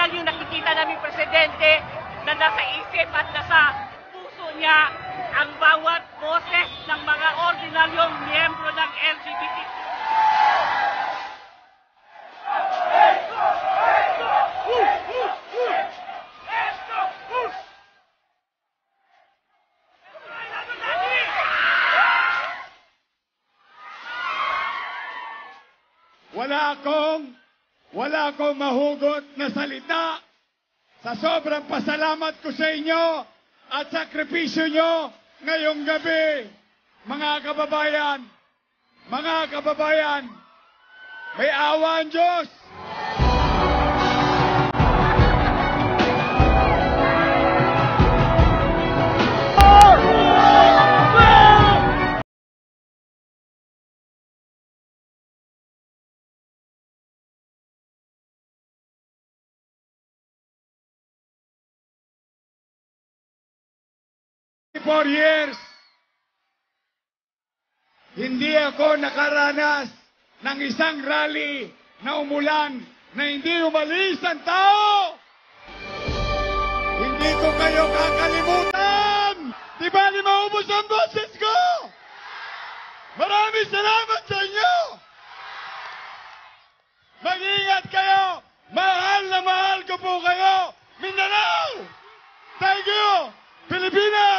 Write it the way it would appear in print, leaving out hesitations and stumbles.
yan yung nakikita namin presidente na nasa isip at nasa puso niya ang bawat boses ng mga ordinaryong miyembro ng LGBT. Wala akong mahugot na salita sa sobrang pasalamat ko sa inyo at sakripisyo nyo ngayong gabi. Mga kababayan, may awa ang Diyos. For years, hindi ako nakaranas ng isang rally na umulan na hindi umalis ang tao. Hindi ko kayo kakalimutan. Di ba ni maubos ang boses ko? Maraming salamat sa inyo. Mag-ingat kayo. Mahal na mahal ko po kayo. Mindanao! Thank you! Pilipinas!